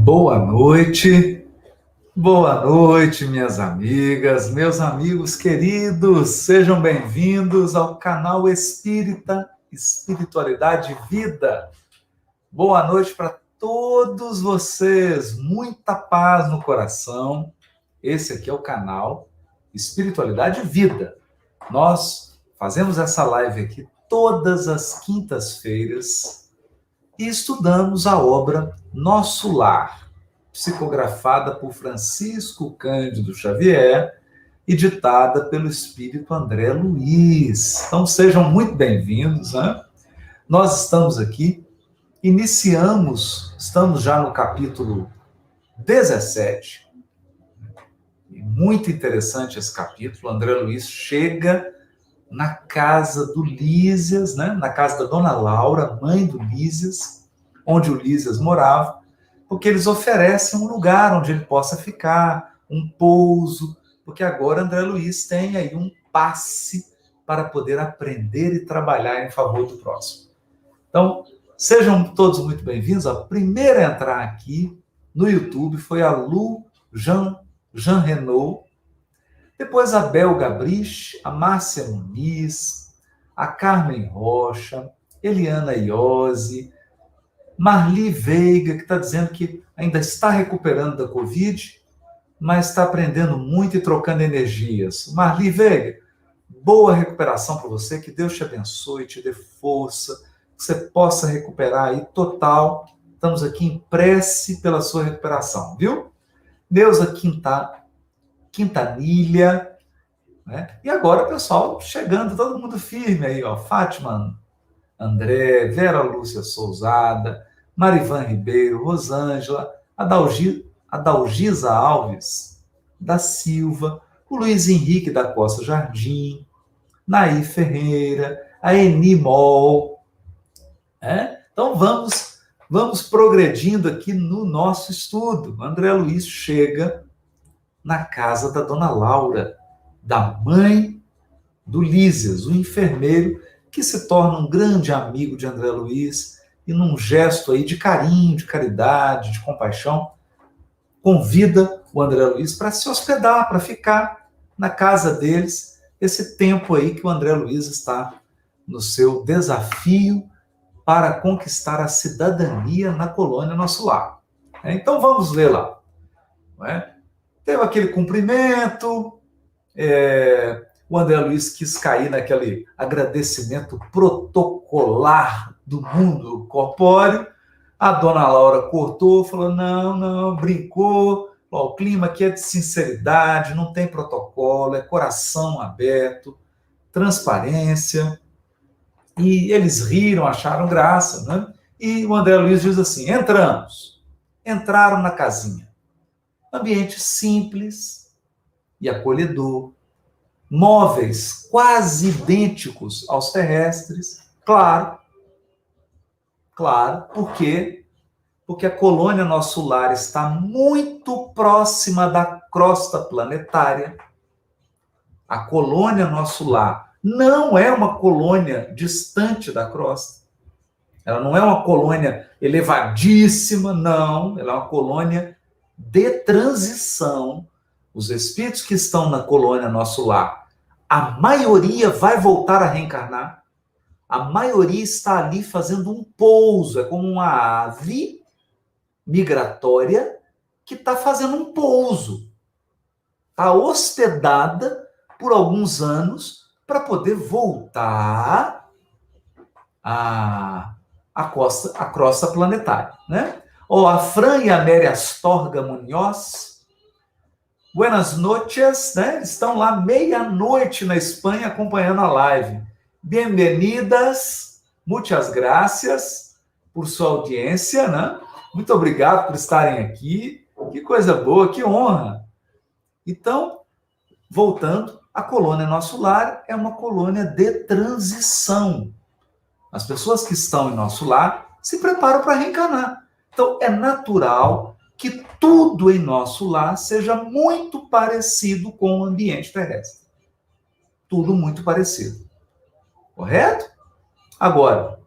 Boa noite, minhas amigas, meus amigos queridos, sejam bem-vindos ao canal Espírita Espiritualidade e Vida. Boa noite para todos vocês, muita paz no coração. Esse aqui é o canal Espiritualidade e Vida. Nós fazemos essa live aqui todas as quintas-feiras e estudamos a obra Nosso Lar, psicografada por Francisco Cândido Xavier e ditada pelo Espírito André Luiz. Então sejam muito bem-vindos, né? Nós estamos aqui, estamos já no capítulo 17. Muito interessante esse capítulo. André Luiz chega na casa do Lísias, né? Na casa da Dona Laura, mãe do Lísias, onde o Lísias morava, porque eles oferecem um lugar onde ele possa ficar, um pouso, porque agora André Luiz tem aí um passe para poder aprender e trabalhar em favor do próximo. Então, sejam todos muito bem-vindos. A primeira a entrar aqui no YouTube foi a Lu Jean Renault, depois a Bel Gabrich, a Márcia Muniz, a Carmen Rocha, Eliana Iose, Marli Veiga, que está dizendo que ainda está recuperando da Covid, mas está aprendendo muito e trocando energias. Marli Veiga, boa recuperação para você, que Deus te abençoe, te dê força, que você possa recuperar aí total. Estamos aqui em prece pela sua recuperação, viu? Neuza Quintanilha, né? E agora, pessoal, chegando, todo mundo firme aí, ó. Fátima André, Vera Lúcia Sousada, Marivan Ribeiro, Rosângela, Adalgisa Alves da Silva, o Luiz Henrique da Costa Jardim, Naí Ferreira, a Eni Mol. Então vamos progredindo aqui no nosso estudo. André Luiz chega na casa da Dona Laura, da mãe do Lísias, o enfermeiro que se torna um grande amigo de André Luiz e num gesto aí de carinho, de caridade, de compaixão, convida o André Luiz para se hospedar, para ficar na casa deles, esse tempo aí que o André Luiz está no seu desafio para conquistar a cidadania na colônia Nosso Lar. Então vamos ler lá. Teve aquele cumprimento, o André Luiz quis cair naquele agradecimento protocolar do mundo corpóreo. A Dona Laura cortou, falou, não, brincou. O clima aqui é de sinceridade, não tem protocolo, é coração aberto, transparência. E eles riram, acharam graça, né? E o André Luiz diz assim, entraram na casinha. Ambiente simples e acolhedor, móveis quase idênticos aos terrestres, claro, por quê? Porque a colônia Nosso Lar está muito próxima da crosta planetária. A colônia Nosso Lar não é uma colônia distante da crosta. Ela não é uma colônia elevadíssima, não. Ela é uma colônia de transição. Os espíritos que estão na colônia Nosso Lar, a maioria vai voltar a reencarnar. A maioria está ali fazendo um pouso. É como uma ave migratória que está fazendo um pouso. Está hospedada por alguns anos para poder voltar à crosta planetária, né? A Fran e a Mary Astorga Munhoz, buenas noches, né? Estão lá meia-noite na Espanha acompanhando a live. Bem-vindas, muitas gracias por sua audiência, né? Muito obrigado por estarem aqui. Que coisa boa, que honra. Então, voltando, a colônia Nosso Lar é uma colônia de transição. As pessoas que estão em Nosso Lar se preparam para reencarnar. Então, é natural que tudo em Nosso Lar seja muito parecido com o ambiente terrestre. Tudo muito parecido. Correto? Agora,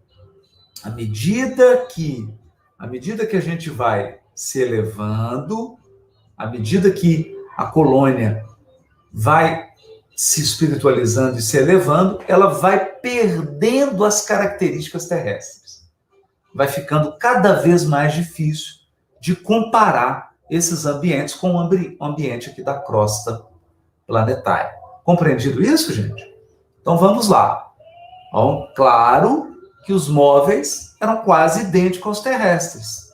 à medida que a gente vai se elevando, à medida que a colônia vai se espiritualizando e se elevando, ela vai perdendo as características terrestres. Vai ficando cada vez mais difícil de comparar esses ambientes com o ambiente aqui da crosta planetária. Compreendido isso, gente? Então vamos lá. Bom, claro que os móveis eram quase idênticos aos terrestres.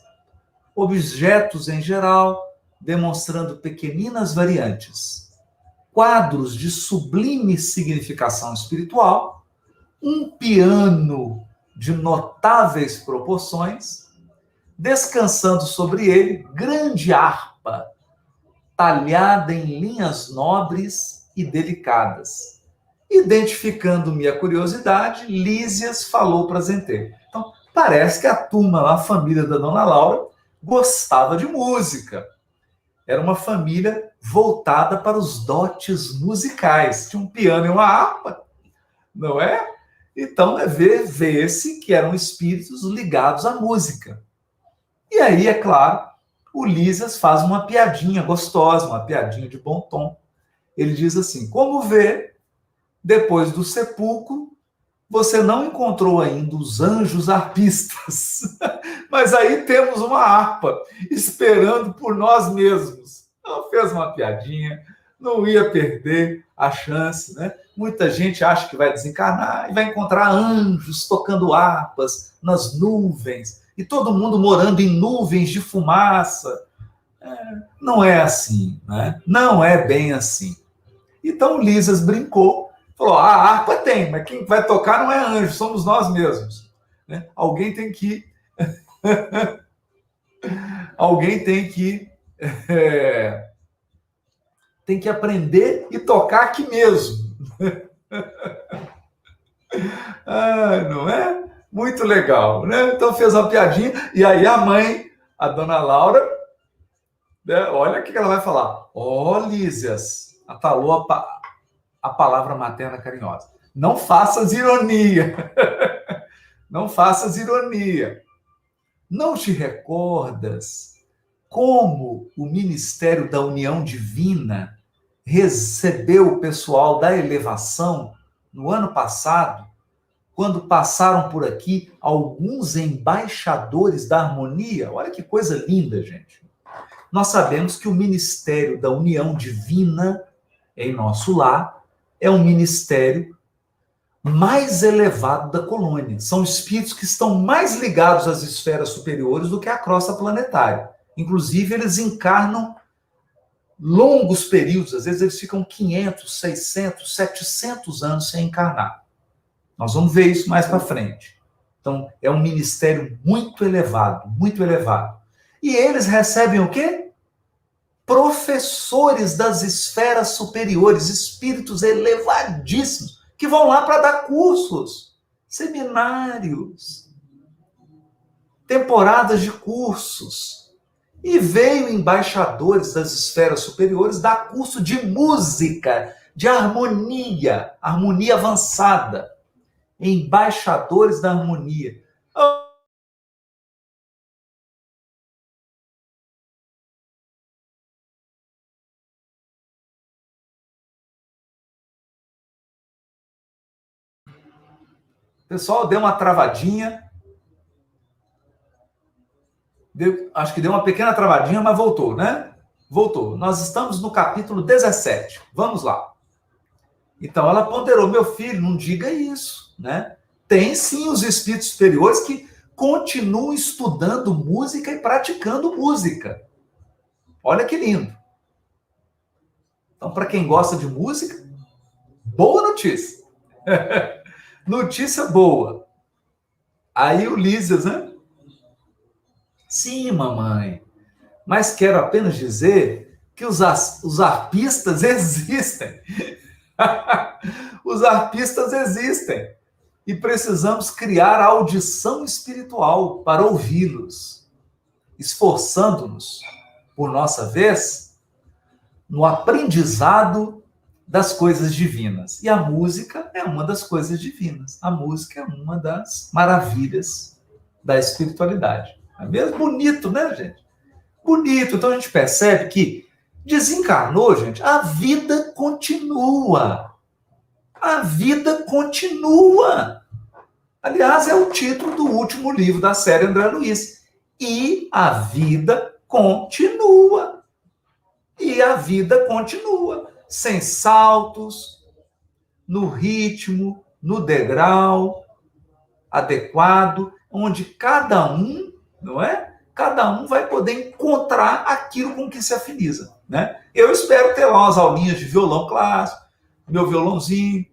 Objetos em geral, demonstrando pequeninas variantes. Quadros de sublime significação espiritual, um piano de notáveis proporções, descansando sobre ele, grande harpa, talhada em linhas nobres e delicadas. Identificando minha curiosidade, Lísias falou prazenteiro. Então, parece que a turma lá, a família da Dona Laura, gostava de música. Era uma família voltada para os dotes musicais. Tinha um piano e uma harpa, não é? Então, vê-se que eram espíritos ligados à música. E aí, é claro, o Lísias faz uma piadinha gostosa, uma piadinha de bom tom. Ele diz assim, como vê, depois do sepulcro, você não encontrou ainda os anjos arpistas, mas aí temos uma harpa esperando por nós mesmos. Então, fez uma piadinha, não ia perder a chance, né? Muita gente acha que vai desencarnar e vai encontrar anjos tocando harpas nas nuvens, e todo mundo morando em nuvens de fumaça. Não é assim, né? Não é bem assim. Então, Lísias brincou, falou, a harpa tem, mas quem vai tocar não é anjo, somos nós mesmos. Né? Alguém tem que tem que aprender e tocar aqui mesmo. Não é? Muito legal, né? Então fez uma piadinha, e aí a mãe, a Dona Laura, né, olha o que ela vai falar. Lísias, atalou a palavra materna carinhosa. Não faças ironia. Não faças ironia. Não te recordas como o Ministério da União Divina recebeu o pessoal da elevação no ano passado, quando passaram por aqui alguns embaixadores da harmonia? Olha que coisa linda, gente. Nós sabemos que o Ministério da União Divina, em nosso lar, é um ministério mais elevado da colônia. São espíritos que estão mais ligados às esferas superiores do que à crosta planetária. Inclusive, eles encarnam longos períodos, às vezes eles ficam 500, 600, 700 anos sem encarnar. Nós vamos ver isso mais para frente. Então, é um ministério muito elevado, muito elevado. E eles recebem o quê? Professores das esferas superiores, espíritos elevadíssimos, que vão lá para dar cursos, seminários, temporadas de cursos. E veio embaixadores das esferas superiores dar curso de música, de harmonia, harmonia avançada. Embaixadores da harmonia. Pessoal, deu uma travadinha. Acho que deu uma pequena travadinha, mas voltou, né? Voltou. Nós estamos no capítulo 17. Vamos lá. Então, ela ponderou, meu filho, não diga isso, né? Tem sim os espíritos superiores que continuam estudando música e praticando música. Olha que lindo. Então, para quem gosta de música, boa notícia. Notícia boa. Aí o Lísias, né? Sim, mamãe. Mas quero apenas dizer que os arpistas existem. Os arpistas existem. E precisamos criar audição espiritual para ouvi-los, esforçando-nos, por nossa vez, no aprendizado das coisas divinas. E a música é uma das coisas divinas. A música é uma das maravilhas da espiritualidade. É mesmo bonito, né, gente? bonito. Então a gente percebe que desencarnou, gente, a vida continua. A vida continua. Aliás, é o título do último livro da série André Luiz. E a vida continua. E a vida continua. Sem saltos, no ritmo, no degrau adequado, onde cada um, não é? Cada um vai poder encontrar aquilo com que se afiniza, né? Eu espero ter lá umas aulinhas de violão clássico, meu violãozinho,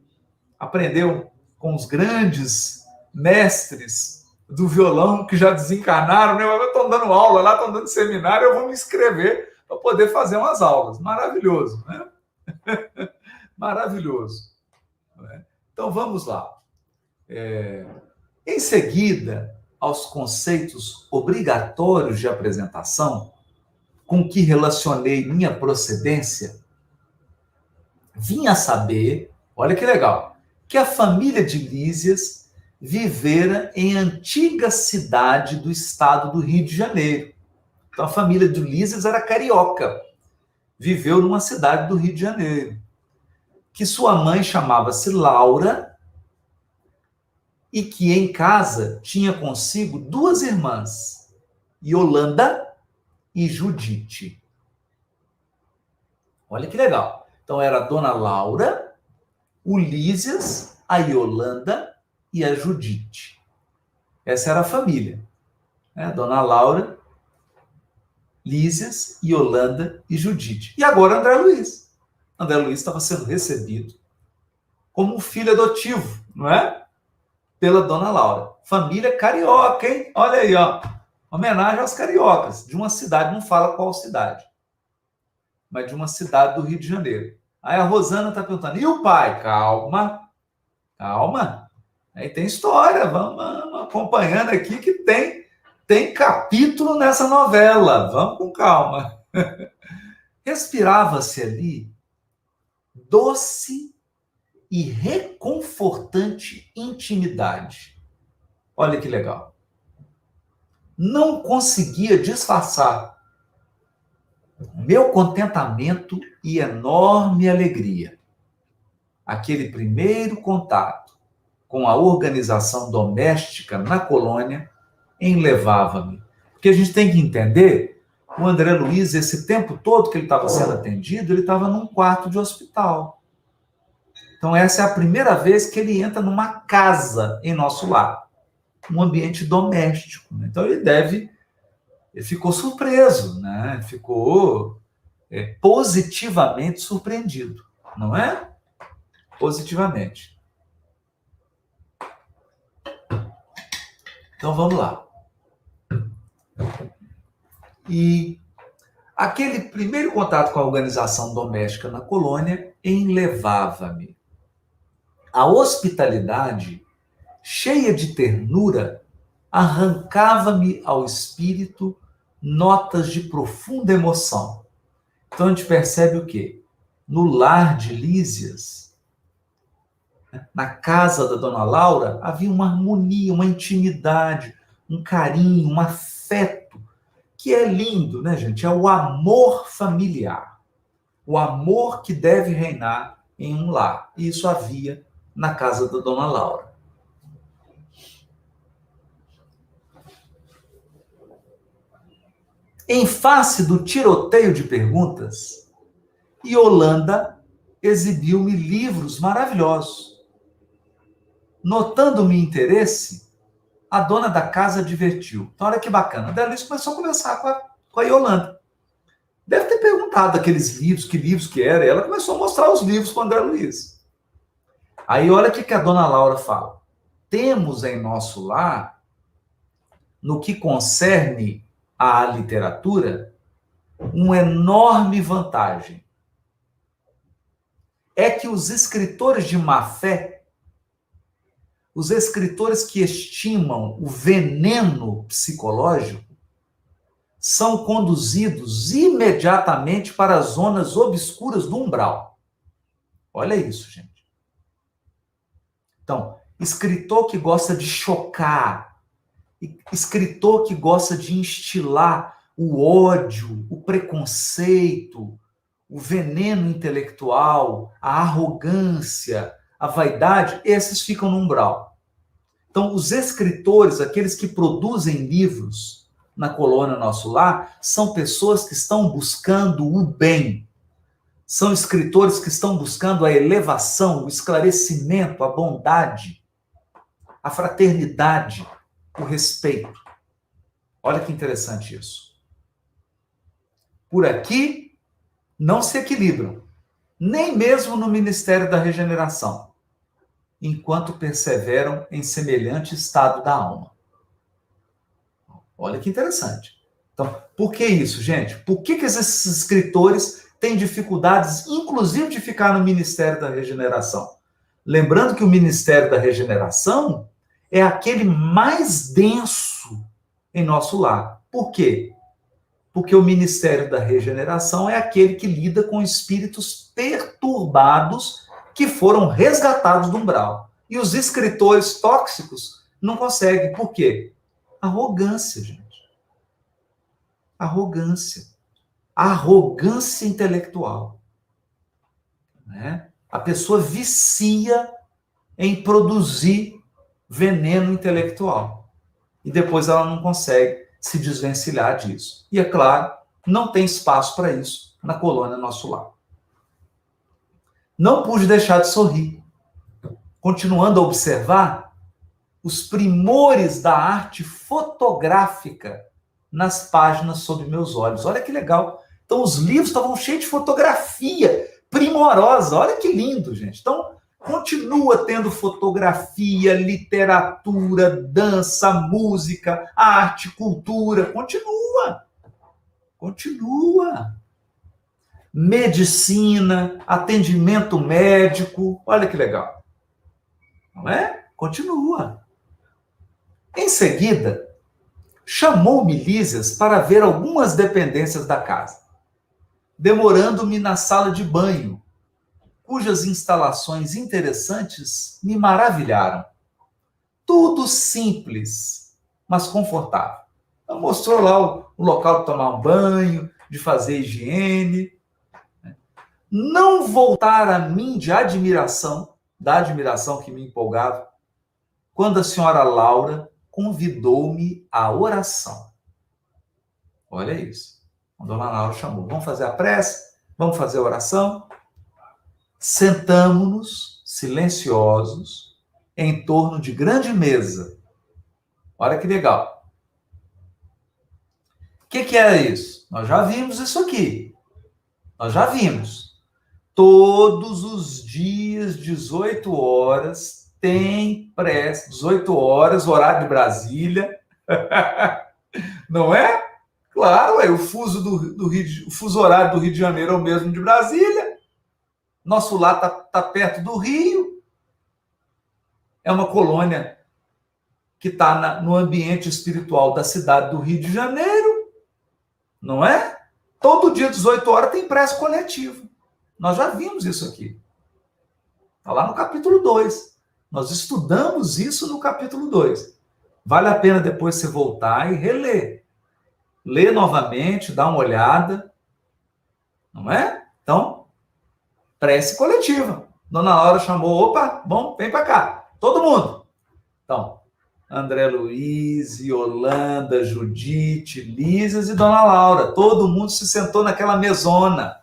aprendeu com os grandes mestres do violão que já desencarnaram, né? Estão dando aula lá, estão dando seminário, eu vou me inscrever para poder fazer umas aulas. Maravilhoso, né? Maravilhoso. Então vamos lá. Em seguida, aos conceitos obrigatórios de apresentação, com que relacionei minha procedência, vim a saber, olha que legal, que a família de Lísias vivera em antiga cidade do estado do Rio de Janeiro. Então a família de Lísias era carioca, viveu numa cidade do Rio de Janeiro, que sua mãe chamava-se Laura e que em casa tinha consigo duas irmãs, Yolanda e Judite. Olha que legal. Então era a dona Laura, o Lísias, a Yolanda e a Judite. Essa era a família. Né? Dona Laura, Lísias, Yolanda e Judite. E agora André Luiz. André Luiz estava sendo recebido como um filho adotivo, não é? Pela dona Laura. Família carioca, hein? Olha aí, ó. Homenagem aos cariocas, de uma cidade, não fala qual cidade, mas de uma cidade do Rio de Janeiro. Aí a Rosana está perguntando, e o pai? Calma, calma. Aí tem história, vamos acompanhando aqui que tem capítulo nessa novela. Vamos com calma. Respirava-se ali doce e reconfortante intimidade. Olha que legal. Não conseguia disfarçar meu contentamento e enorme alegria. Aquele primeiro contato com a organização doméstica na colônia enlevava-me. Porque a gente tem que entender, o André Luiz, esse tempo todo que ele estava sendo atendido, ele estava num quarto de hospital. Então essa é a primeira vez que ele entra numa casa em nosso lar, um ambiente doméstico. Então ele ficou surpreso, né? Ficou positivamente surpreendido, não é? Positivamente. Então vamos lá. E aquele primeiro contato com a organização doméstica na colônia enlevava-me. A hospitalidade, cheia de ternura, arrancava-me ao espírito notas de profunda emoção. Então a gente percebe o quê? No lar de Lísias, na casa da dona Laura, havia uma harmonia, uma intimidade, um carinho, um afeto, que é lindo, né, gente? É o amor familiar. O amor que deve reinar em um lar. E isso havia na casa da dona Laura. Em face do tiroteio de perguntas, Yolanda exibiu-me livros maravilhosos. Notando-me interesse, a dona da casa advertiu. Então, olha que bacana. A Delice começou a conversar com a Yolanda. Deve ter perguntado aqueles livros, que livros que era. E ela começou a mostrar os livros com o André Luiz. Aí, olha o que a dona Laura fala. Temos em nosso lar, no que concerne à literatura, uma enorme vantagem. É que os escritores de má fé, os escritores que estimam o veneno psicológico, são conduzidos imediatamente para as zonas obscuras do umbral. Olha isso, gente. Então, escritor que gosta de chocar, escritor que gosta de instilar o ódio, o preconceito, o veneno intelectual, a arrogância, a vaidade, esses ficam no umbral. Então, os escritores, aqueles que produzem livros na colônia Nosso Lar, são pessoas que estão buscando o bem. São escritores que estão buscando a elevação, o esclarecimento, a bondade, a fraternidade, o respeito. Olha que interessante isso. Por aqui, não se equilibram, nem mesmo no Ministério da Regeneração, enquanto perseveram em semelhante estado da alma. Olha que interessante. Então, por que isso, gente? Por que esses escritores têm dificuldades, inclusive, de ficar no Ministério da Regeneração? Lembrando que o Ministério da Regeneração é aquele mais denso em nosso lar. Por quê? Porque o Ministério da Regeneração é aquele que lida com espíritos perturbados que foram resgatados do umbral. E os escritores tóxicos não conseguem. Por quê? Arrogância, gente. Arrogância. Arrogância intelectual. Né? A pessoa vicia em produzir veneno intelectual. E depois ela não consegue se desvencilhar disso. E, é claro, não tem espaço para isso na colônia Nosso Lar. Não pude deixar de sorrir, continuando a observar os primores da arte fotográfica nas páginas sob meus olhos. Olha que legal. Então, os livros estavam cheios de fotografia primorosa. Olha que lindo, gente. Então, continua tendo fotografia, literatura, dança, música, arte, cultura. Continua. Continua. Medicina, atendimento médico. Olha que legal. Não é? Continua. Em seguida, chamou-me Lísias para ver algumas dependências da casa, demorando-me na sala de banho, cujas instalações interessantes me maravilharam. Tudo simples, mas confortável. Ela mostrou lá o local de tomar um banho, de fazer higiene. Não voltar a mim de admiração, da admiração que me empolgava, quando a senhora Laura convidou-me à oração. Olha isso. A dona Laura chamou. Vamos fazer a prece? Vamos fazer a oração? Sentamo-nos, silenciosos, em torno de grande mesa. Olha que legal. O que era isso? Nós já vimos isso aqui. Nós já vimos. Todos os dias, 18 horas, tem prece. 18 horas, horário de Brasília. Não é? Claro, o fuso o fuso horário do Rio de Janeiro é o mesmo de Brasília. Nosso lar está perto do Rio. É uma colônia que está no ambiente espiritual da cidade do Rio de Janeiro. Não é? Todo dia, 18 horas, tem prece coletiva. Nós já vimos isso aqui. Está lá no capítulo 2. Nós estudamos isso no capítulo 2. Vale a pena depois você voltar e reler. Lê novamente, dá uma olhada. Não é? Então, prece coletiva. Dona Laura chamou, opa, bom, vem para cá. Todo mundo. Então, André Luiz, Yolanda, Judite, Lísias e Dona Laura. Todo mundo se sentou naquela mesona.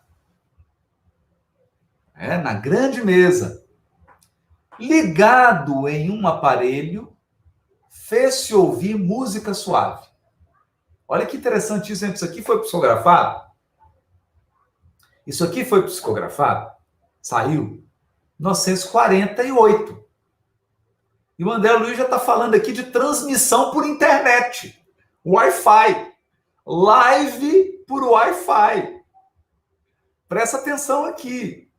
Na grande mesa. Ligado em um aparelho, fez-se ouvir música suave. Olha que interessante isso, hein? Isso aqui foi psicografado? Isso aqui foi psicografado? Saiu em 1948. E o André Luiz já está falando aqui de transmissão por internet. Wi-Fi. Live por Wi-Fi. Presta atenção aqui.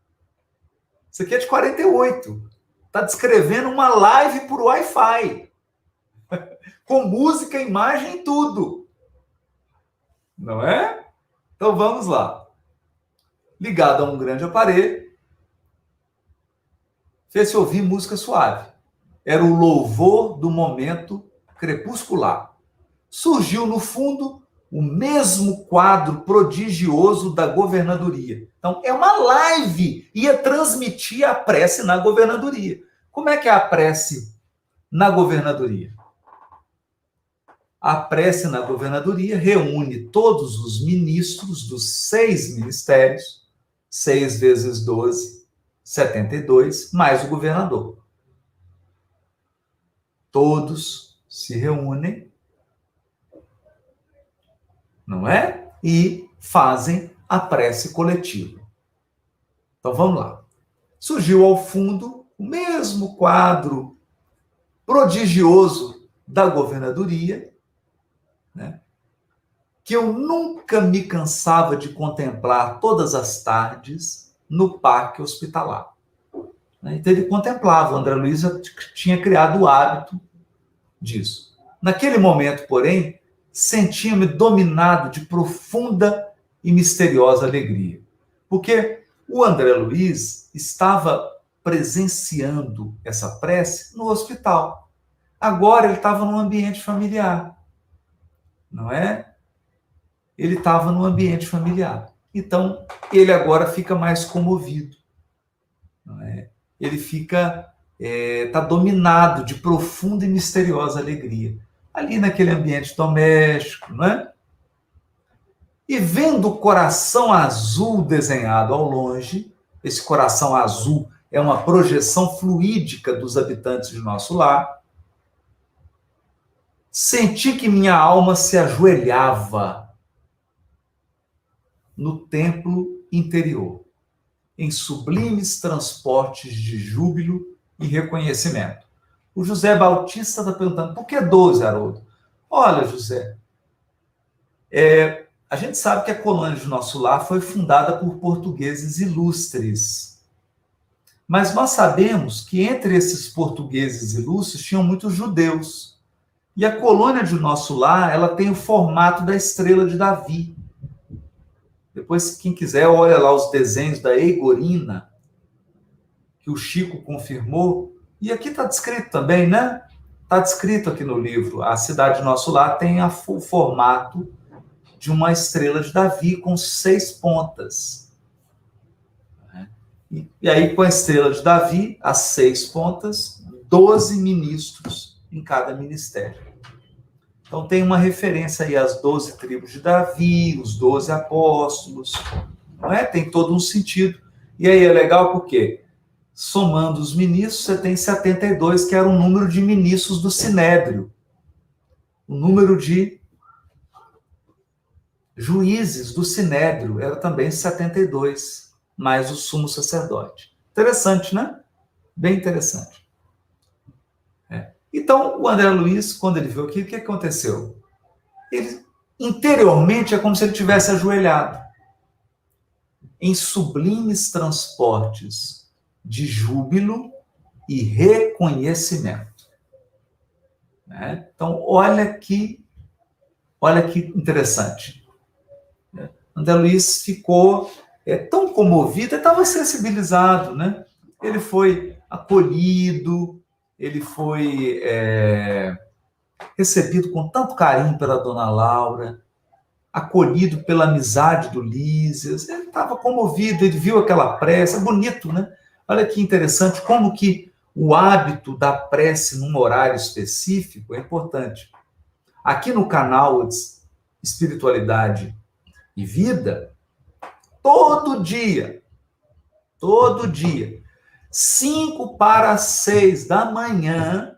Isso aqui é de 48. Está descrevendo uma live por Wi-Fi. Com música, imagem e tudo. Não é? Então vamos lá. Ligado a um grande aparelho, fez-se ouvir música suave. Era o louvor do momento crepuscular. Surgiu no fundo o mesmo quadro prodigioso da governadoria. Então, é uma live, ia transmitir a prece na governadoria. Como é que é a prece na governadoria? A prece na governadoria reúne todos os ministros dos 6 ministérios, 6 vezes 12, 72, mais o governador. Todos se reúnem, não é? E fazem a prece coletiva. Então vamos lá. Surgiu ao fundo o mesmo quadro prodigioso da governadoria, né? Que eu nunca me cansava de contemplar todas as tardes no parque hospitalar. Então ele contemplava, o André Luiz tinha criado o hábito disso. Naquele momento, porém, sentia-me dominado de profunda e misteriosa alegria, porque o André Luiz estava presenciando essa prece no hospital. Agora ele estava num ambiente familiar, não é? Ele estava no ambiente familiar. Então, ele agora fica mais comovido, não é? Ele está dominado de profunda e misteriosa alegria, ali naquele ambiente doméstico, não é? E vendo o coração azul desenhado ao longe, esse coração azul é uma projeção fluídica dos habitantes de nosso lar, senti que minha alma se ajoelhava no templo interior, em sublimes transportes de júbilo e reconhecimento. O José Bautista está perguntando, por que 12, Haroldo? Olha, José, a gente sabe que a colônia de Nosso Lar foi fundada por portugueses ilustres. Mas nós sabemos que entre esses portugueses ilustres tinham muitos judeus. E a colônia de Nosso Lar, ela tem o formato da estrela de Davi. Depois, quem quiser, olha lá os desenhos da Eigorina, que o Chico confirmou. E aqui está descrito também, né? Está descrito aqui no livro. A cidade de Nosso Lar tem o formato de uma estrela de Davi com 6 pontas. E aí, com a estrela de Davi, as 6 pontas, 12 ministros em cada ministério. Então, tem uma referência aí às 12 tribos de Davi, os 12 apóstolos, não é? Tem todo um sentido. E aí é legal porque, somando os ministros, você tem 72, que era o número de ministros do Sinédrio. O número de juízes do Sinédrio era também 72, mais o sumo sacerdote. Interessante, né? Bem interessante. Então, o André Luiz, quando ele viu aqui, o que aconteceu? Ele, interiormente, é como se ele tivesse ajoelhado em sublimes transportes de júbilo e reconhecimento. Então, olha que interessante. André Luiz ficou tão comovido, estava sensibilizado, né? Ele foi acolhido, ele foi recebido com tanto carinho pela dona Laura, acolhido pela amizade do Lísias, ele estava comovido, ele viu aquela prece, é bonito, né? Olha que interessante, como que o hábito da prece num horário específico é importante. Aqui no canal Espiritualidade e Vida, todo dia, 5 para 6 da manhã,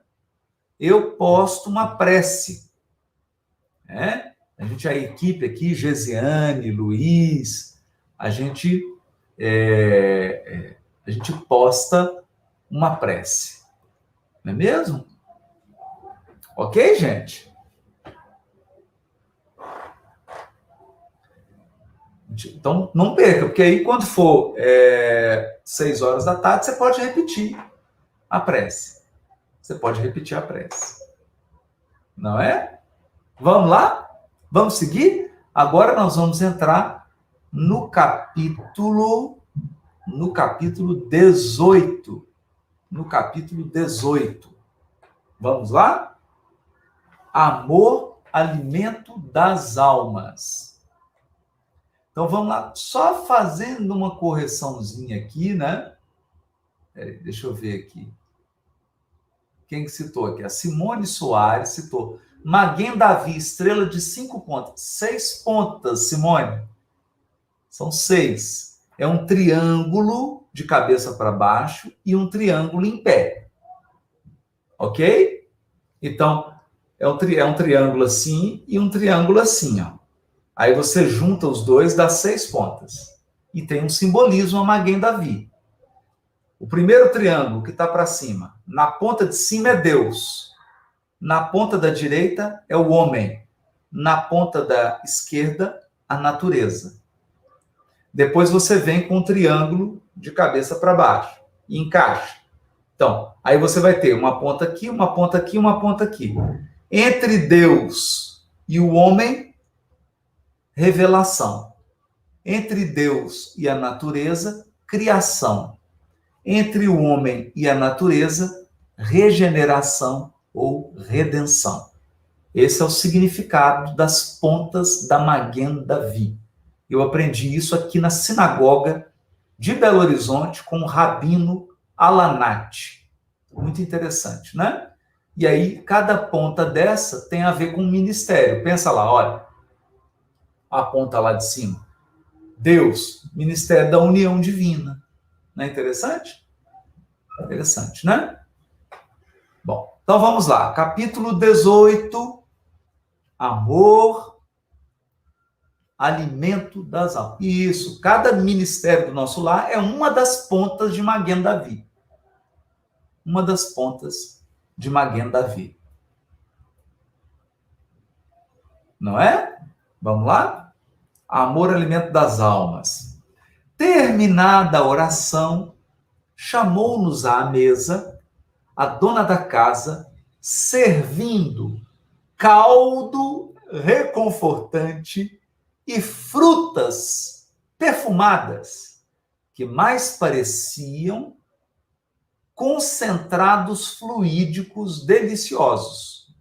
eu posto uma prece. A gente, a equipe aqui, Gesiane, Luiz, a gente posta uma prece. Não é mesmo? Ok, gente? Então, não perca, porque aí quando for 6 horas da tarde, você pode repetir a prece. Não é? Vamos lá? Vamos seguir? Agora nós vamos entrar no capítulo 18. No capítulo 18. Vamos lá? Amor alimento das almas. Então vamos lá, só fazendo uma correçãozinha aqui, né? Deixa eu ver aqui. Quem que citou aqui? A Simone Soares citou. Maguen Davi, estrela de 5 pontas. 6 pontas, Simone. São 6. É um triângulo de cabeça para baixo e um triângulo em pé. Ok? Então, é um triângulo assim e um triângulo assim, ó. Aí você junta os dois, dá 6 pontas. E tem um simbolismo a Maguen Davi. O primeiro triângulo que está para cima, na ponta de cima é Deus. Na ponta da direita é o homem. Na ponta da esquerda, a natureza. Depois você vem com um triângulo de cabeça para baixo e encaixa. Então, aí você vai ter uma ponta aqui, uma ponta aqui, uma ponta aqui. Entre Deus e o homem, revelação. Entre Deus e a natureza, criação. Entre o homem e a natureza, regeneração ou redenção. Esse é o significado das pontas da Maguen Davi. Eu aprendi isso aqui na sinagoga de Belo Horizonte com o Rabino Alanat. Muito interessante, né? E aí, cada ponta dessa tem a ver com o ministério. Pensa lá, olha. A ponta lá de cima. Deus, ministério da união divina. Não é interessante? Interessante, né? Bom, então vamos lá. Capítulo 18. Amor, alimento das almas. Isso, cada ministério do nosso lar é uma das pontas de Maguen Davi. Uma das pontas de Maguen Davi. Não é? Vamos lá? Amor, alimento das almas. Terminada a oração, chamou-nos à mesa a dona da casa, servindo caldo reconfortante e frutas perfumadas, que mais pareciam concentrados fluídicos deliciosos.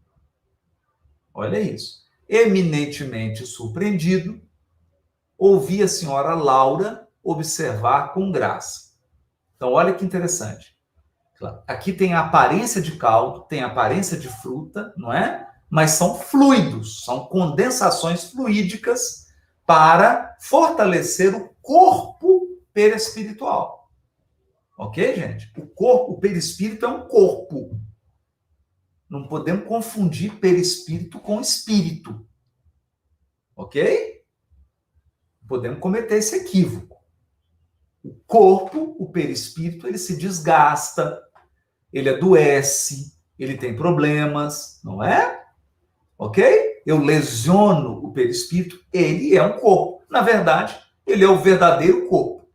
Olha isso. Eminentemente surpreendido, ouvi a senhora Laura observar com graça. Então, olha que interessante. Aqui tem a aparência de caldo, tem a aparência de fruta, não é? Mas são fluidos, são condensações fluídicas para fortalecer o corpo perispiritual. Ok, gente? O corpo, o perispírito é um corpo. Não podemos confundir perispírito com espírito. Ok? Podemos cometer esse equívoco. O corpo, o perispírito, ele se desgasta, ele adoece, ele tem problemas, não é? Ok? Eu lesiono o perispírito, ele é um corpo. Na verdade, ele é o verdadeiro corpo.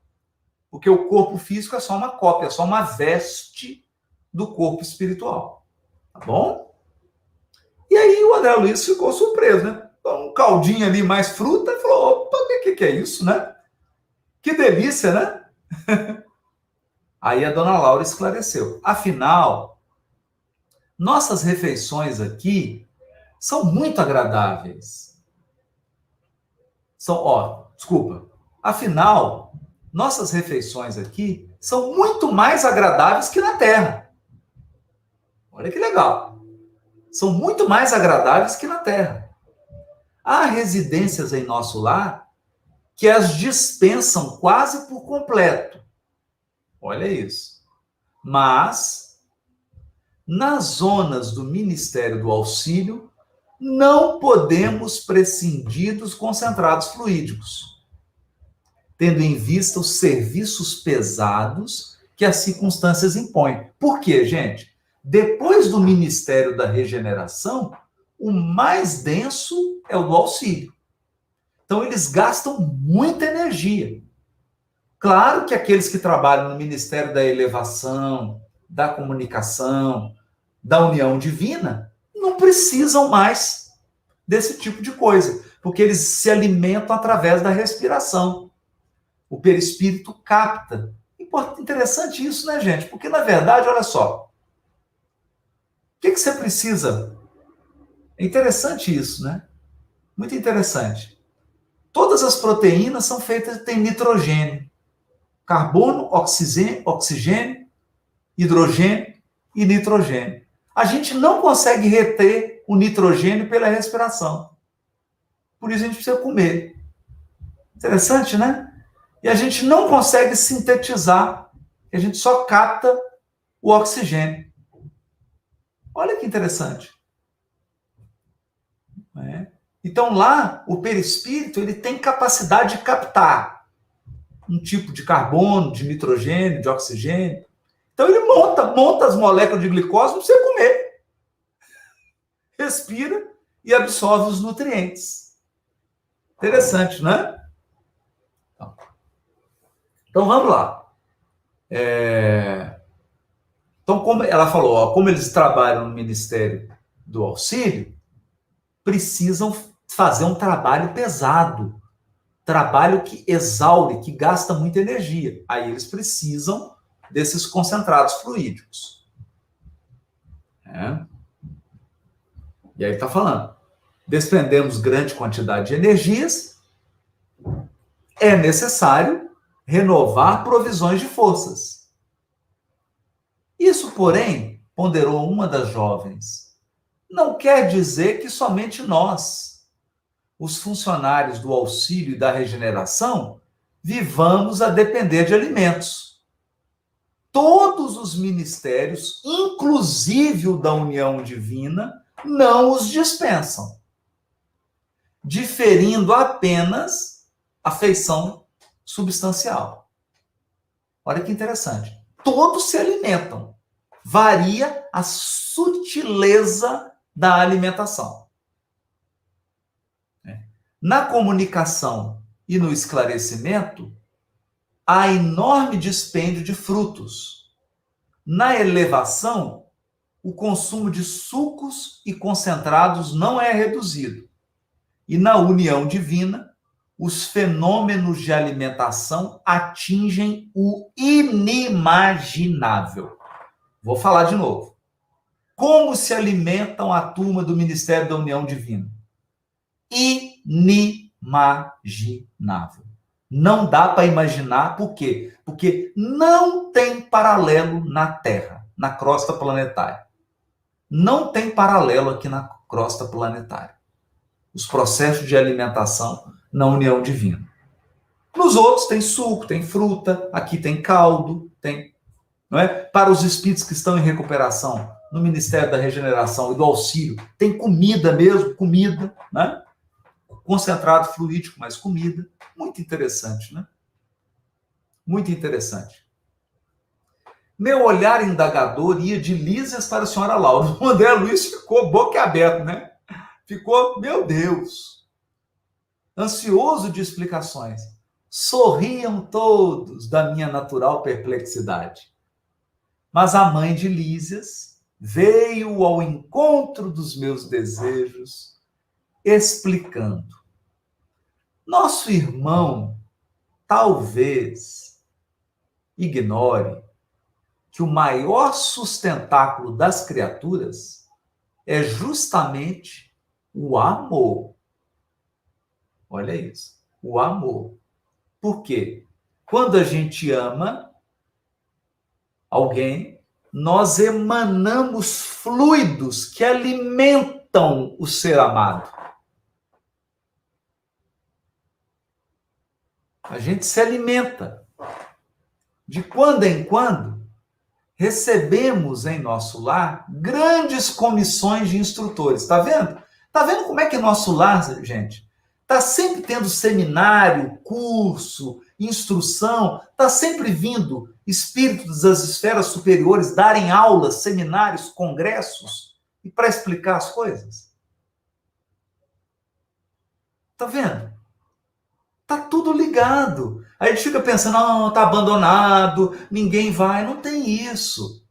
Porque o corpo físico é só uma cópia, é só uma veste do corpo espiritual. Tá bom? E aí o André Luiz ficou surpreso, né? Um caldinho ali, mais fruta, e falou, opa, o que é isso, né? Que delícia, né? Aí a dona Laura esclareceu. Afinal, nossas refeições aqui são muito agradáveis. Afinal, nossas refeições aqui são muito mais agradáveis que na Terra. Olha que legal. São muito mais agradáveis que na Terra. Há residências em nosso lar que as dispensam quase por completo. Olha isso. Mas, nas zonas do Ministério do Auxílio, não podemos prescindir dos concentrados fluídicos, tendo em vista os serviços pesados que as circunstâncias impõem. Por quê, gente? Depois do Ministério da Regeneração, o mais denso é o do auxílio. Então, eles gastam muita energia. Claro que aqueles que trabalham no Ministério da Elevação, da Comunicação, da União Divina, não precisam mais desse tipo de coisa, porque eles se alimentam através da respiração. O perispírito capta. Interessante isso, né, gente? Porque, na verdade, olha só, o que você precisa É interessante isso, né? Muito interessante. Todas as proteínas são feitas, tem nitrogênio, carbono, oxigênio, hidrogênio e nitrogênio. A gente não consegue reter o nitrogênio pela respiração. Por isso a gente precisa comer. Interessante, né? E a gente não consegue sintetizar, a gente só capta o oxigênio. Olha que interessante. Então lá, o perispírito ele tem capacidade de captar um tipo de carbono, de nitrogênio, de oxigênio. Então ele monta as moléculas de glicose para você comer. Respira e absorve os nutrientes. Interessante, né? Então vamos lá. Então, como ela falou, ó, como eles trabalham no Ministério do Auxílio, precisam fazer um trabalho pesado, trabalho que exaure, que gasta muita energia. Aí eles precisam desses concentrados fluídicos. E aí está falando, desprendemos grande quantidade de energias, é necessário renovar provisões de forças. Isso, porém, ponderou uma das jovens, não quer dizer que somente nós, os funcionários do auxílio e da regeneração, vivamos a depender de alimentos. Todos os ministérios, inclusive o da união divina, não os dispensam, diferindo apenas a feição substancial. Olha que interessante. Todos se alimentam. Varia a sutileza da alimentação. Na comunicação e no esclarecimento, há enorme dispêndio de frutos. Na elevação, o consumo de sucos e concentrados não é reduzido. E na união divina, os fenômenos de alimentação atingem o inimaginável. Vou falar de novo. Como se alimentam a turma do Ministério da União Divina? Inimaginável. Não dá para imaginar, por quê? Porque não tem paralelo na Terra, na crosta planetária. Não tem paralelo aqui na crosta planetária. Os processos de alimentação na união divina. Nos outros tem suco, tem fruta, aqui tem caldo, tem, não é? Para os espíritos que estão em recuperação, no Ministério da Regeneração e do Auxílio, tem comida mesmo, comida, né? Concentrado fluídico, mas comida. Muito interessante, né? Muito interessante. Meu olhar indagador ia de Lísias para a senhora Laura. O André Luiz ficou boquiaberto, né? Ficou, meu Deus, ansioso de explicações. Sorriam todos da minha natural perplexidade. Mas a mãe de Lísias veio ao encontro dos meus desejos, explicando. Nosso irmão talvez ignore que o maior sustentáculo das criaturas é justamente o amor. Olha isso, o amor. Por quê? Quando a gente ama alguém, nós emanamos fluidos que alimentam o ser amado. A gente se alimenta. De quando em quando, recebemos em nosso lar grandes comissões de instrutores. Está vendo? Está vendo como é que é nosso lar, gente? Está sempre tendo seminário, curso, instrução. Está sempre vindo espíritos das esferas superiores darem aulas, seminários, congressos, e para explicar as coisas. Está vendo? Está tudo ligado. Aí a gente fica pensando, não, está abandonado, ninguém vai. Não tem isso.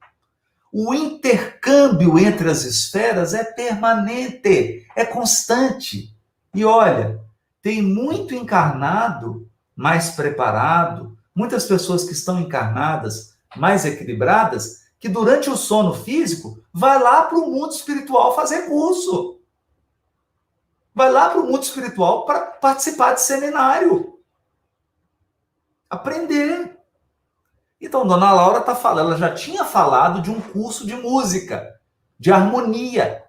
O intercâmbio entre as esferas é permanente, é constante. E olha, tem muito encarnado mais preparado, muitas pessoas que estão encarnadas mais equilibradas, que durante o sono físico vai lá para o mundo espiritual fazer curso. Vai lá para o mundo espiritual para participar de seminário. Aprender. Então, Dona Laura está falando, ela já tinha falado de um curso de música, de harmonia.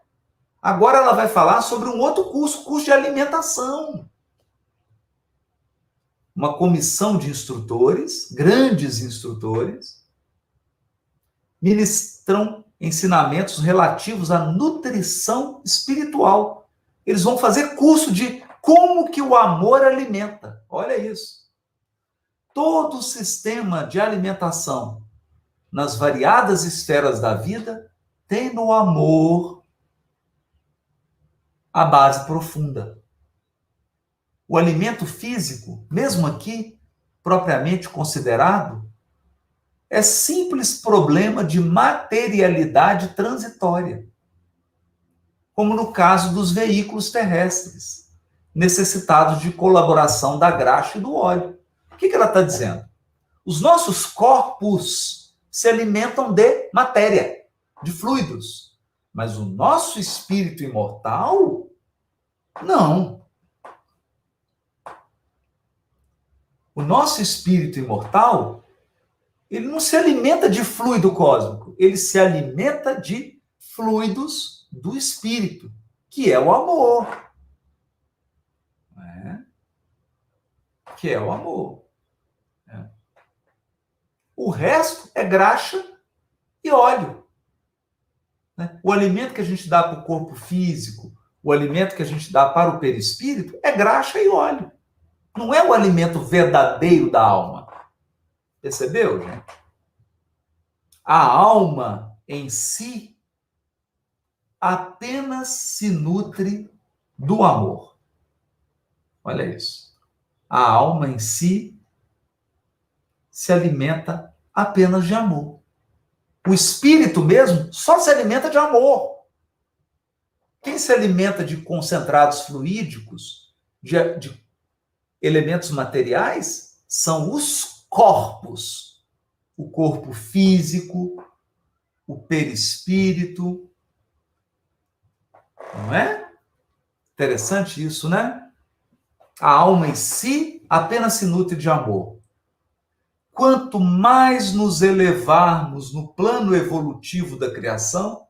Agora ela vai falar sobre um outro curso de alimentação. Uma comissão de instrutores, grandes instrutores, ministram ensinamentos relativos à nutrição espiritual. Eles vão fazer curso de como que o amor alimenta. Olha isso. Todo o sistema de alimentação nas variadas esferas da vida tem no amor a base profunda. O alimento físico, mesmo aqui, propriamente considerado, é simples problema de materialidade transitória, como no caso dos veículos terrestres, necessitados de colaboração da graxa e do óleo. O que ela está dizendo? Os nossos corpos se alimentam de matéria, de fluidos, mas o nosso espírito imortal, não. O nosso espírito imortal, ele não se alimenta de fluido cósmico, ele se alimenta de fluidos do espírito, que é o amor. Né? Que é o amor. Né? O resto é graxa e óleo. Né? O alimento que a gente dá para o corpo físico, o alimento que a gente dá para o perispírito, é graxa e óleo. Não é o alimento verdadeiro da alma. Percebeu, gente? A alma em si apenas se nutre do amor. Olha isso. A alma em si se alimenta apenas de amor. O espírito mesmo só se alimenta de amor. Quem se alimenta de concentrados fluídicos, de elementos materiais, são os corpos. O corpo físico, o perispírito. Não é? Interessante isso, né? A alma em si apenas se nutre de amor. Quanto mais nos elevarmos no plano evolutivo da criação,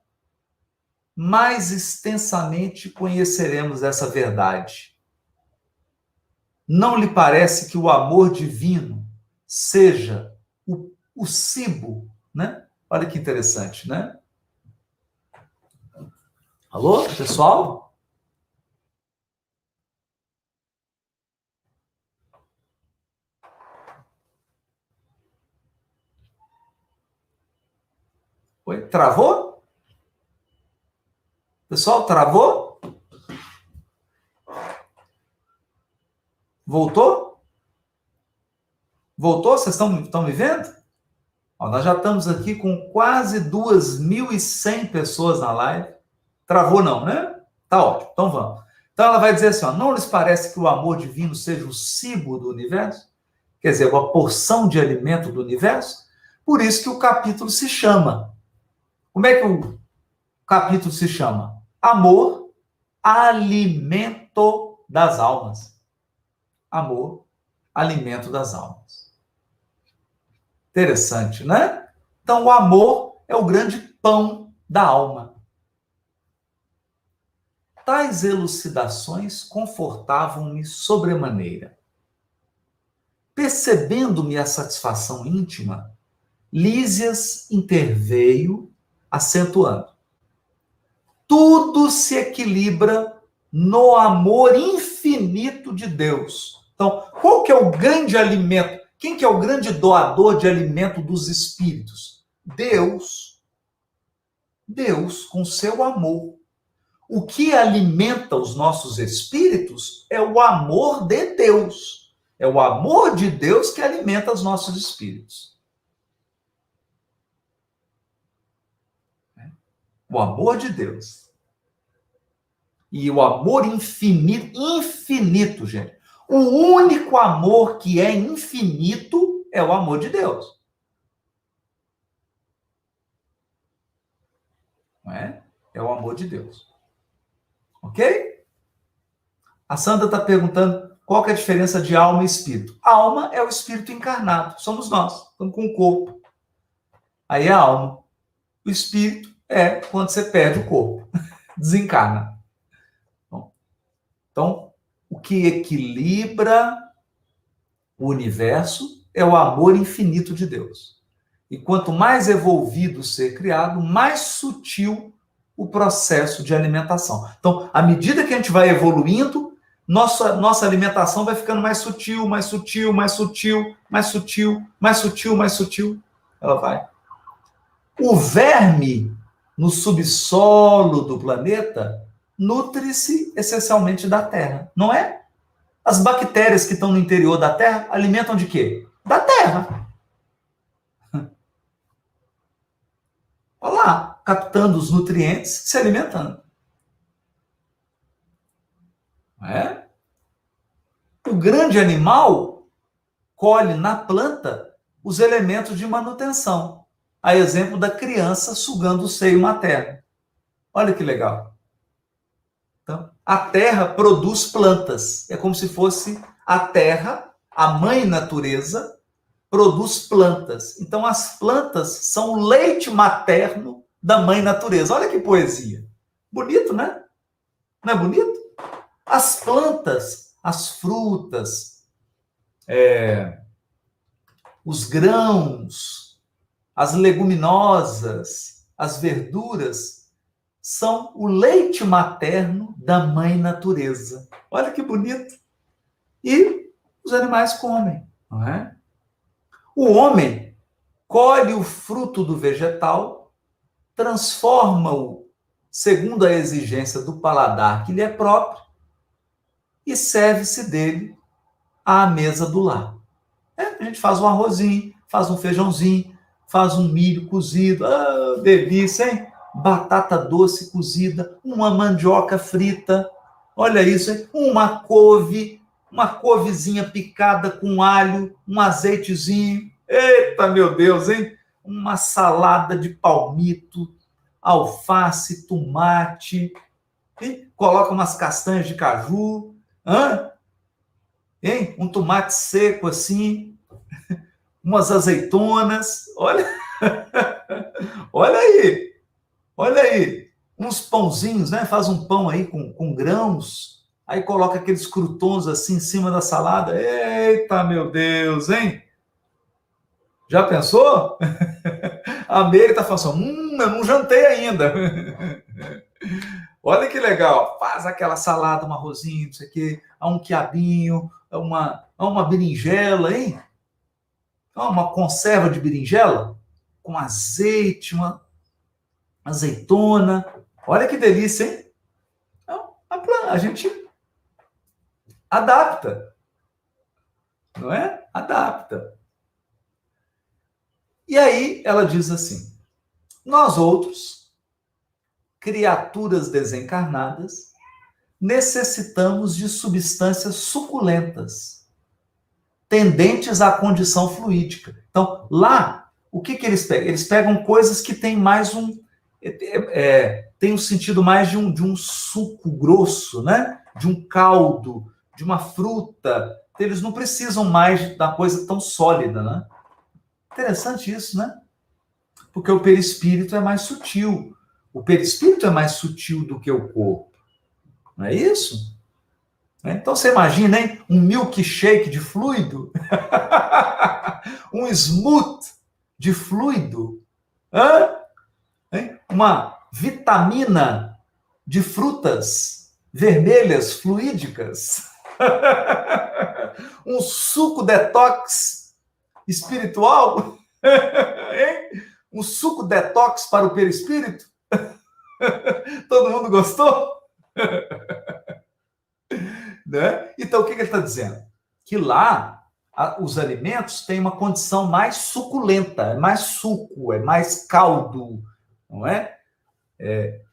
mais extensamente conheceremos essa verdade. Não lhe parece que o amor divino seja o cibo, né? Olha que interessante, né? Alô, pessoal? Oi, travou? Pessoal, travou? Voltou? Voltou? Vocês estão me vendo? Ó, nós já estamos aqui com quase 2.100 pessoas na live. Travou não, né? Tá ótimo, então vamos. Então ela vai dizer assim, ó, não lhes parece que o amor divino seja o cibo do universo? Quer dizer, uma porção de alimento do universo? Por isso que o capítulo se chama. Como é que o capítulo se chama? Amor, alimento das almas. Amor, alimento das almas. Interessante, né? Então, o amor é o grande pão da alma. Tais elucidações confortavam-me sobremaneira. Percebendo-me a satisfação íntima, Lísias interveio, acentuando. Tudo se equilibra no amor infinito de Deus. Então, qual que é o grande alimento? Quem que é o grande doador de alimento dos espíritos? Deus. Deus, com seu amor. O que alimenta os nossos espíritos é o amor de Deus. É o amor de Deus que alimenta os nossos espíritos. O amor de Deus. E o amor infinito, infinito, gente. O único amor que é infinito é o amor de Deus. Não é? É o amor de Deus. Ok? A Sandra está perguntando qual que é a diferença de alma e espírito. A alma é o espírito encarnado, somos nós, estamos com o corpo. Aí é a alma. O espírito é quando você perde o corpo, desencarna. Bom, então, o que equilibra o universo é o amor infinito de Deus. E quanto mais evolvido o ser criado, mais sutil o processo de alimentação. Então, à medida que a gente vai evoluindo, nossa alimentação vai ficando mais sutil, mais sutil, mais sutil, mais sutil, mais sutil, mais sutil. Ela vai. O verme no subsolo do planeta nutre-se essencialmente da terra, não é? As bactérias que estão no interior da terra alimentam de quê? Da terra. Olha lá, captando os nutrientes, se alimentando. Não é? O grande animal colhe na planta os elementos de manutenção. A exemplo da criança sugando o seio materno. Olha que legal. Então, a terra produz plantas. É como se fosse a terra, a mãe natureza, produz plantas. Então, as plantas são o leite materno da mãe natureza. Olha que poesia. Bonito, né? Não é bonito? As plantas, as frutas, os grãos, as leguminosas, as verduras, são o leite materno da mãe natureza. Olha que bonito. E os animais comem, não é? O homem colhe o fruto do vegetal, transforma-o segundo a exigência do paladar que lhe é próprio e serve-se dele à mesa do lar. A gente faz um arrozinho, faz um feijãozinho, faz um milho cozido, delícia, hein? Batata doce cozida, uma mandioca frita, olha isso, hein? Uma couvezinha picada com alho, um azeitezinho, eita meu Deus, hein? Uma salada de palmito, alface, tomate, hein? Coloca umas castanhas de caju, hein? Um tomate seco assim, umas azeitonas, olha, olha aí, uns pãozinhos, né? Faz um pão aí com grãos, aí coloca aqueles croutons assim em cima da salada, eita meu Deus, hein? Já pensou? A Meire tá falando assim, eu não jantei ainda. Olha que legal, faz aquela salada, um arrozinho, não sei o quê, um quiabinho, uma berinjela, hein? Uma conserva de berinjela com azeite, uma azeitona. Olha que delícia, hein? Então, a gente adapta, não é? Adapta. E aí ela diz assim, nós outros, criaturas desencarnadas, necessitamos de substâncias suculentas, tendentes à condição fluídica. Então, lá, o que eles pegam? Eles pegam coisas que têm mais tem um sentido mais de um suco grosso, né? De um caldo, de uma fruta. Eles não precisam mais da coisa tão sólida, né? Interessante isso, né? Porque o perispírito é mais sutil. O perispírito é mais sutil do que o corpo. Não é isso? Então você imagina, hein? Um milkshake de fluido, um smooth de fluido, uma vitamina de frutas vermelhas fluídicas, um suco detox espiritual, hein? Um suco detox para o perispírito. Todo mundo gostou? Né? Então, o que ele está dizendo? Que lá, os alimentos têm uma condição mais suculenta, é mais suco, é mais caldo, não é?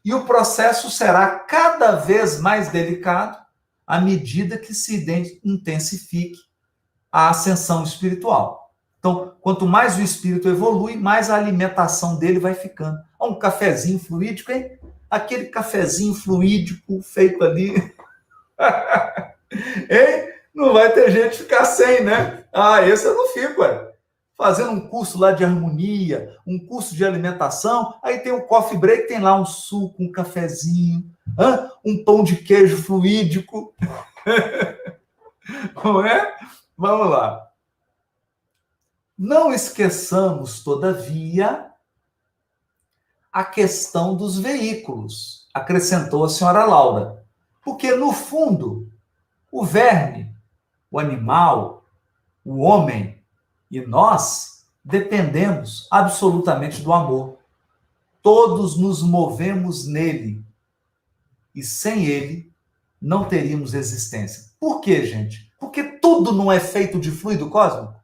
E o processo será cada vez mais delicado à medida que se intensifique a ascensão espiritual. Então, quanto mais o espírito evolui, mais a alimentação dele vai ficando. Um cafezinho fluídico, hein? Aquele cafezinho fluídico feito ali Hein? Não vai ter gente que ficar sem, né? Ah, esse eu não fico, ué. Fazendo um curso lá de harmonia, um curso de alimentação, aí tem um coffee break, tem lá um suco, um cafezinho, um pão de queijo fluídico, não é? Vamos lá. Não esqueçamos, todavia, a questão dos veículos, acrescentou a senhora Laura. Porque, no fundo, o verme, o animal, o homem e nós dependemos absolutamente do amor. Todos nos movemos nele. E sem ele, não teríamos existência. Por quê, gente? Porque tudo não é feito de fluido cósmico.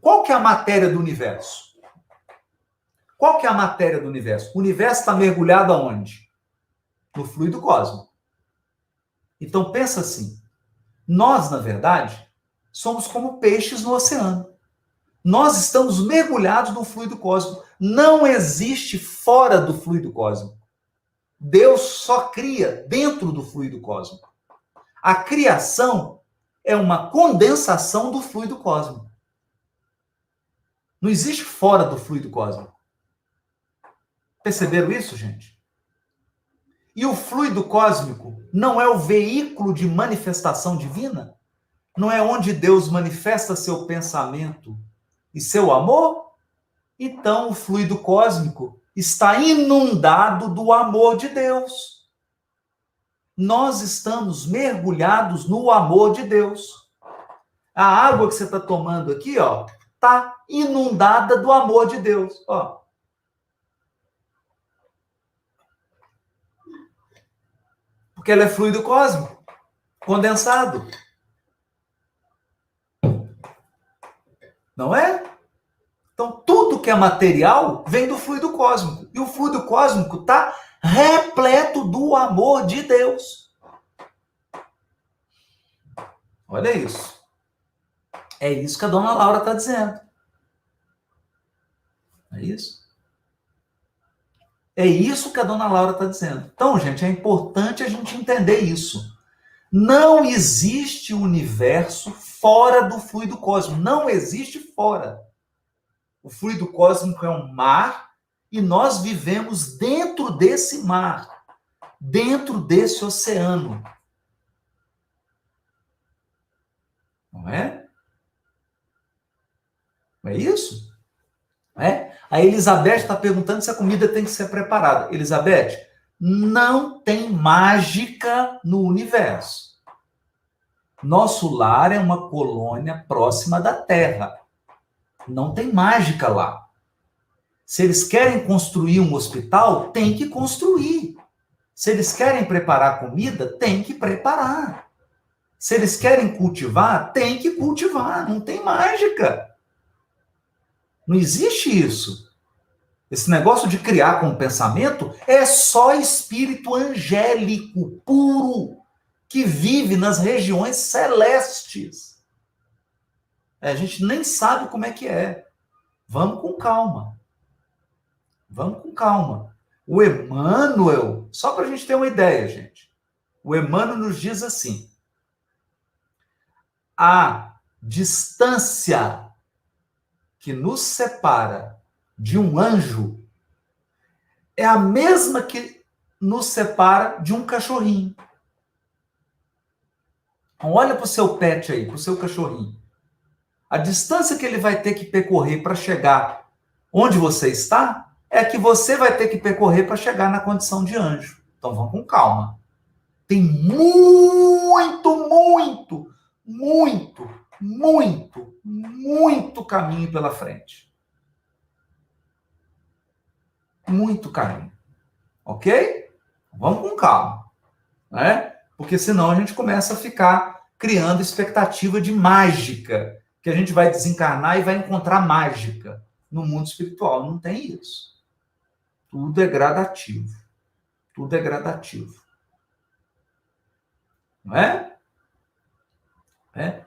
Qual que é a matéria do universo? Qual que é a matéria do universo? O universo está mergulhado aonde? No fluido cósmico. Então pensa assim, nós, na verdade, somos como peixes no oceano. Nós estamos mergulhados no fluido cósmico. Não existe fora do fluido cósmico. Deus só cria dentro do fluido cósmico. A criação é uma condensação do fluido cósmico. Não existe fora do fluido cósmico. Perceberam isso, gente? E o fluido cósmico não é o veículo de manifestação divina? Não é onde Deus manifesta seu pensamento e seu amor? Então o fluido cósmico está inundado do amor de Deus. Nós estamos mergulhados no amor de Deus. A água que você está tomando aqui, ó, está inundada do amor de Deus. Ó. Porque ela é fluido cósmico, condensado. Não é? Então, tudo que é material vem do fluido cósmico. E o fluido cósmico está repleto do amor de Deus. Olha isso. É isso que a dona Laura está dizendo. É isso? É isso que a dona Laura está dizendo. Então, gente, é importante a gente entender isso. Não existe universo fora do fluido cósmico. Não existe fora. O fluido cósmico é um mar e nós vivemos dentro desse mar, dentro desse oceano. Não é? Não é isso? Não é? A Elizabeth está perguntando se a comida tem que ser preparada. Elizabeth, não tem mágica no universo. Nosso lar é uma colônia próxima da Terra. Não tem mágica lá. Se eles querem construir um hospital, tem que construir. Se eles querem preparar comida, tem que preparar. Se eles querem cultivar, tem que cultivar. Não tem mágica. Não existe isso. Esse negócio de criar com pensamento é só espírito angélico, puro, que vive nas regiões celestes. A gente nem sabe como é que é. Vamos com calma. Vamos com calma. O Emmanuel, só para a gente ter uma ideia, gente. O Emmanuel nos diz assim: a distância que nos separa de um anjo é a mesma que nos separa de um cachorrinho. Então, olha para o seu pet aí, para o seu cachorrinho. A distância que ele vai ter que percorrer para chegar onde você está é a que você vai ter que percorrer para chegar na condição de anjo. Então vamos com calma. Tem muito caminho pela frente. Muito caminho. Ok? Vamos com calma. Né? Porque senão a gente começa a ficar criando expectativa de mágica, que a gente vai desencarnar e vai encontrar mágica. No mundo espiritual não tem isso. Tudo é gradativo. Tudo é gradativo. Não é? É?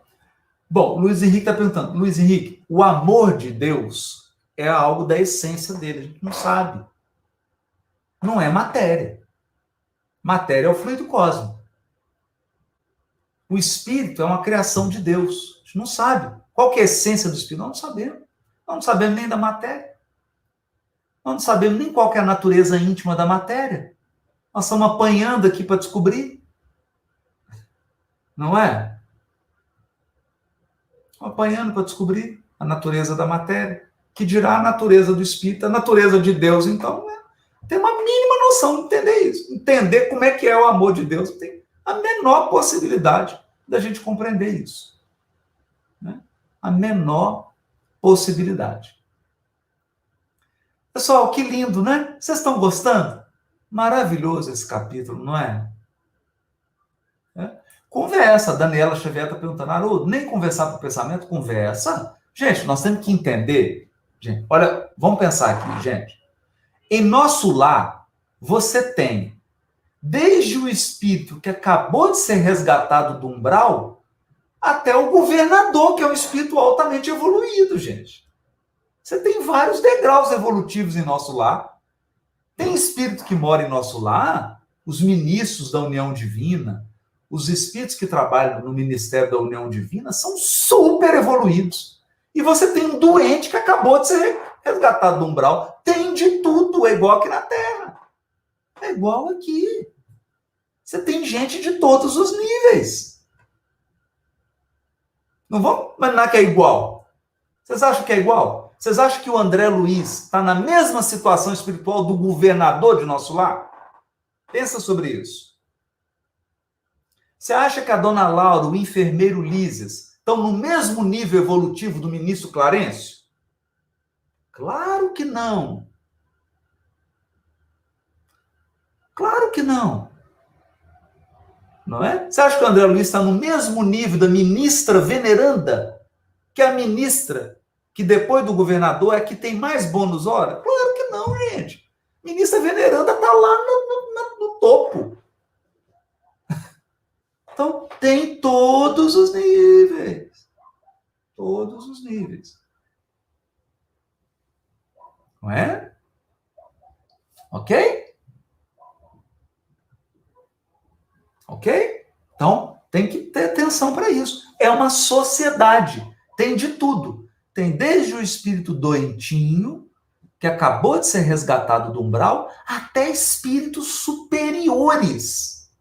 Bom, Luiz Henrique está perguntando. Luiz Henrique, o amor de Deus é algo da essência dele. A gente não sabe. Não é matéria. Matéria é o fluido cósmico. O espírito é uma criação de Deus. A gente não sabe. Qual que é a essência do espírito? Nós não sabemos. Nós não sabemos nem da matéria. Nós não sabemos nem qual que é a natureza íntima da matéria. Nós estamos apanhando aqui para descobrir. Não é? Apanhando para descobrir a natureza da matéria. Que dirá a natureza do espírito, a natureza de Deus, então, né? Tem uma mínima noção de entender isso. Entender como é que é o amor de Deus. Tem a menor possibilidade da gente compreender isso. Né? A menor possibilidade. Pessoal, que lindo, né? Vocês estão gostando? Maravilhoso esse capítulo, não é? Conversa. A Daniela Xavier está perguntando, Haroldo, nem conversar com o pensamento? Conversa. Gente, nós temos que entender. Gente, olha, vamos pensar aqui, gente. Em nosso lar, você tem desde o espírito que acabou de ser resgatado do umbral, até o governador, que é um espírito altamente evoluído, gente. Você tem vários degraus evolutivos em nosso lar. Tem espírito que mora em nosso lar, os ministros da união divina, os espíritos que trabalham no ministério da união divina são super evoluídos. E você tem um doente que acabou de ser resgatado do umbral. Tem de tudo, é igual aqui na Terra. É igual aqui. Você tem gente de todos os níveis. Não vamos imaginar que é igual. Vocês acham que é igual? Vocês acham que o André Luiz está na mesma situação espiritual do governador de nosso lar? Pensa sobre isso. Você acha que a dona Laura, o enfermeiro Lísias, estão no mesmo nível evolutivo do ministro Clarencio? Claro que não. Claro que não. Não é? Você acha que o André Luiz está no mesmo nível da ministra veneranda, que é a ministra que depois do governador é que tem mais bônus hora? Claro que não, gente. Ministra veneranda está lá no topo. Então, tem todos os níveis. Todos os níveis. Não é? Ok? Ok? Então, tem que ter atenção para isso. É uma sociedade. Tem de tudo. Tem desde o espírito doentinho, que acabou de ser resgatado do umbral, até espíritos superiores.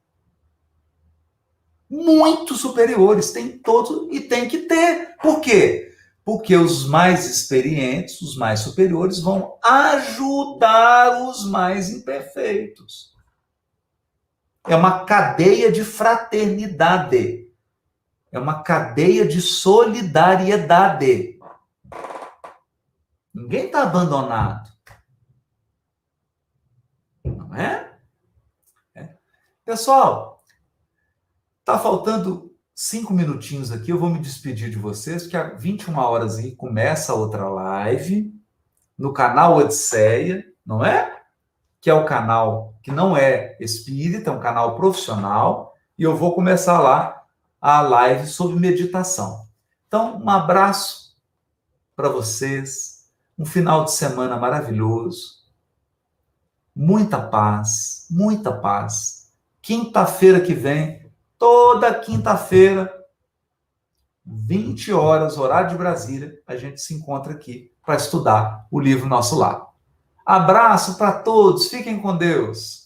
Muito superiores. Tem todos e tem que ter. Por quê? Porque os mais experientes, os mais superiores, vão ajudar os mais imperfeitos. É uma cadeia de fraternidade. É uma cadeia de solidariedade. Ninguém está abandonado. Não é? Pessoal, está faltando 5 minutinhos aqui. Eu vou me despedir de vocês, porque às 21 horas aí começa outra live no canal Odisseia, não é? Que é o canal que não é espírita, é um canal profissional, e eu vou começar lá a live sobre meditação. Então, um abraço para vocês, um final de semana maravilhoso, muita paz, muita paz. Quinta-feira que vem, toda quinta-feira, 20 horas, horário de Brasília, a gente se encontra aqui para estudar o livro Nosso Lar. Abraço para todos, fiquem com Deus.